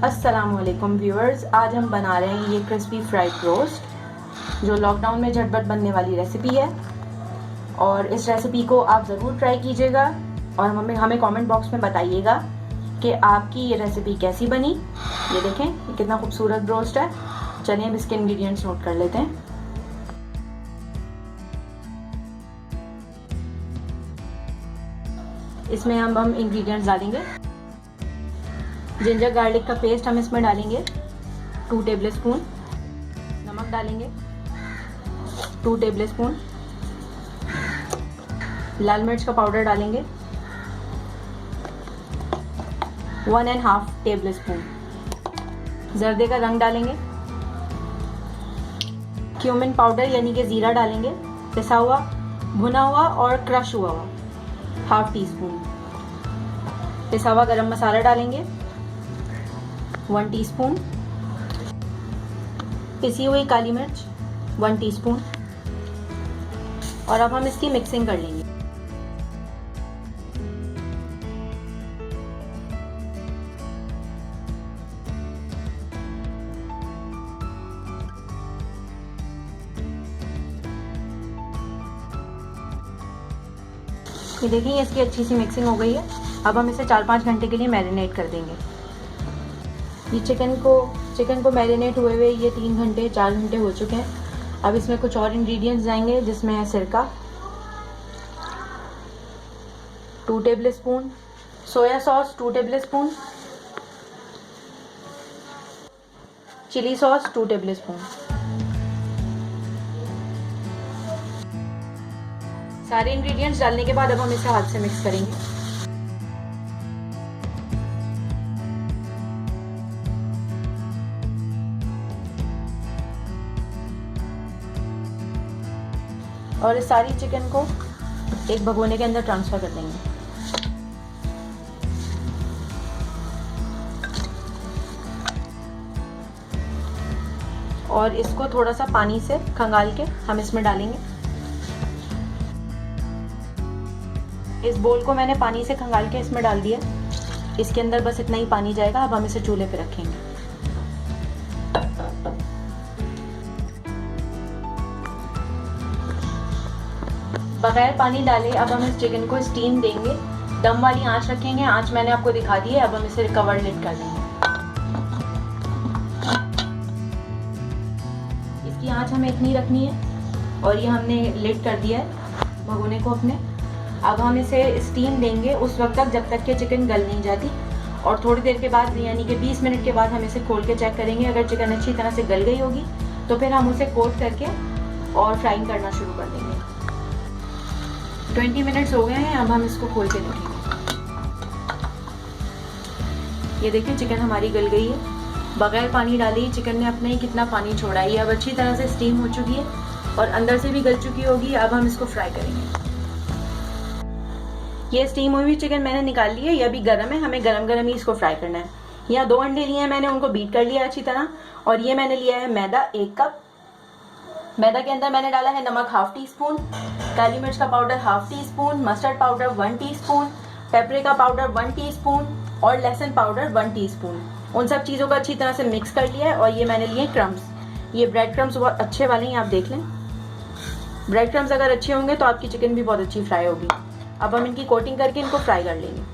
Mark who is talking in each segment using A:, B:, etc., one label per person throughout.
A: अस्सलामुअलैकुम व्यूअर्स, आज हम बना रहे हैं ये क्रिस्पी फ्राइड रोस्ट जो लॉकडाउन में झटपट बनने वाली रेसिपी है। और इस रेसिपी को आप ज़रूर ट्राई कीजिएगा और हमें कमेंट बॉक्स में बताइएगा कि आपकी ये रेसिपी कैसी बनी। ये देखें, ये कितना खूबसूरत रोस्ट है। चलिए अब इसके इंग्रेडिएंट्स नोट कर लेते हैं। इसमें हम इंग्रेडिएंट्स डालेंगे। जिंजर गार्लिक का पेस्ट हम इसमें डालेंगे 2 टेबलस्पून। नमक डालेंगे 2 टेबलस्पून। लाल मिर्च का पाउडर डालेंगे 1.5 टेबलस्पून। जर्दे का रंग डालेंगे। क्यूमिन पाउडर यानी कि ज़ीरा डालेंगे, पिसा हुआ, भुना हुआ और क्रश हुआ 1/2 टीस्पून। पिसा हुआ गरम मसाला डालेंगे 1 टीस्पून। पिसी हुई काली मिर्च 1 टीस्पून। और अब हम इसकी मिक्सिंग कर लेंगे। ये देखिए, इसकी अच्छी सी मिक्सिंग हो गई है। अब हम इसे 4-5 घंटे के लिए मैरिनेट कर देंगे। ये चिकन को मैरिनेट हुए हुए ये 3 घंटे 4 घंटे हो चुके हैं। अब इसमें कुछ और इंग्रेडिएंट्स जाएंगे, जिसमें है सिरका 2 tablespoon, soya sauce 2 tablespoon, chilli sauce 2 tablespoon. सारे इंग्रेडिएंट्स डालने के बाद अब हम इसे हाथ से मिक्स करेंगे। और इस सारी चिकन को एक भगोने के अंदर ट्रांसफ़र कर देंगे। और इसको थोड़ा सा पानी से खंगाल के हम इसमें डालेंगे। इस बोल को मैंने पानी से खंगाल के इसमें डाल दिया। इसके अंदर बस इतना ही पानी जाएगा। अब हम इसे चूल्हे पे रखेंगे। बगैर पानी डाले अब हम इस चिकन को स्टीम देंगे। दम वाली आंच रखेंगे। आंच मैंने आपको दिखा दी है। अब हम इसे कवर लिड कर देंगे। इसकी आंच हमें इतनी रखनी है। और ये हमने लिड कर दिया है भगोने को अपने। अब हम इसे स्टीम देंगे उस वक्त तक जब तक कि चिकन गल नहीं जाती। और थोड़ी देर के बाद यानी कि 20 मिनट के बाद हम इसे खोल के चेक करेंगे। अगर चिकन अच्छी तरह से गल गई होगी तो फिर हम उसे कोट करके और फ्राइंग करना शुरू कर देंगे। 20 मिनट्स हो गए हैं। अब हम इसको खोल के देखेंगे। ये देखिए, चिकन हमारी गल गई है। बगैर पानी डाले ही चिकन ने अपने ही कितना पानी छोड़ा है। ये अब अच्छी तरह से स्टीम हो चुकी है और अंदर से भी गल चुकी होगी। अब हम इसको फ्राई करेंगे। ये स्टीम हुई चिकन मैंने निकाल ली है। ये अभी गर्म है। हमें गरम गरम ही इसको फ्राई करना है। यहाँ 2 अंडे लिए हैं मैंने, उनको बीट कर लिया अच्छी तरह। और ये मैंने लिया है मैदा 1 कप। मैदा के अंदर मैंने डाला है नमक 1/2 टीस्पून, काली मिर्च का powder 1/2 teaspoon, mustard powder 1 teaspoon, paprika powder 1 teaspoon और लहसुन पाउडर 1 टीस्पून। उन सब चीज़ों को अच्छी तरह से मिक्स कर लिया है। और ये मैंने लिए क्रम्स। ये ब्रेड क्रम्स बहुत अच्छे वाले हैं, आप देख लें। ब्रेड क्रम्स अगर अच्छे होंगे तो आपकी चिकन भी बहुत अच्छी फ्राई होगी। अब हम इनकी कोटिंग करके इनको फ्राई कर लेंगे।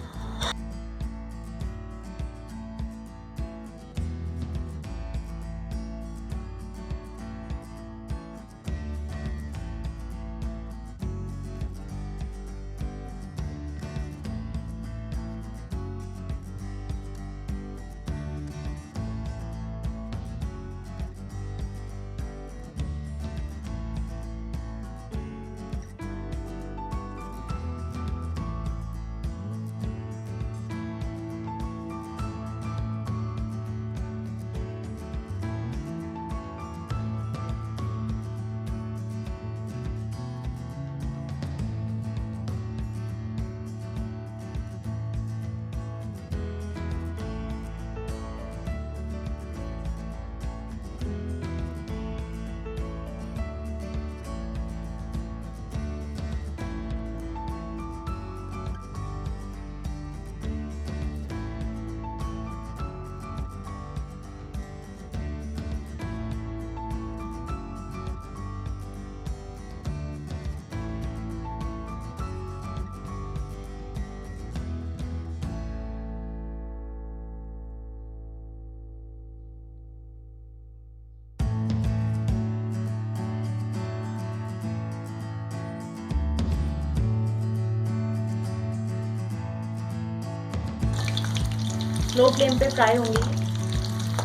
A: स्लो फ्लेम पे फ्राई होंगी,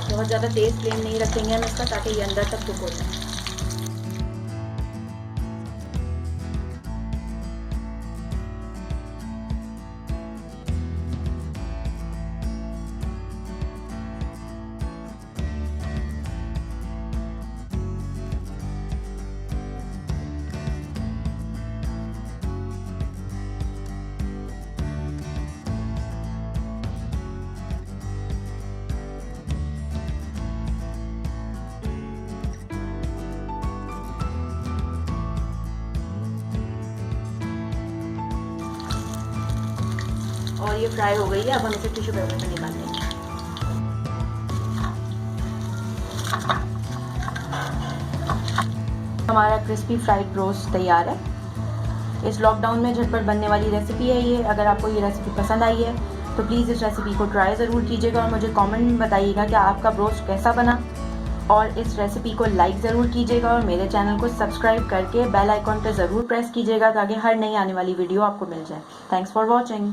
A: बहुत ज़्यादा तेज़ फ्लेम नहीं रखेंगे हम इसका, ताकि ये अंदर तक कुक हो जाए। और ये फ्राई हो गई है, अब हम इसे टिश्यू पेपर में निकाल लेंगे। हमारा क्रिस्पी फ्राइड रोस्ट तैयार है। इस लॉकडाउन में झटपट बनने वाली रेसिपी है ये। अगर आपको ये रेसिपी पसंद आई है तो प्लीज़ इस रेसिपी को ट्राई ज़रूर कीजिएगा और मुझे कमेंट में बताइएगा कि आपका रोस्ट कैसा बना। और इस रेसिपी को लाइक ज़रूर कीजिएगा और मेरे चैनल को सब्सक्राइब करके बेल आइकॉन पर ज़रूर प्रेस कीजिएगा, ताकि हर नई आने वाली वीडियो आपको मिल जाए। Thanks for watching.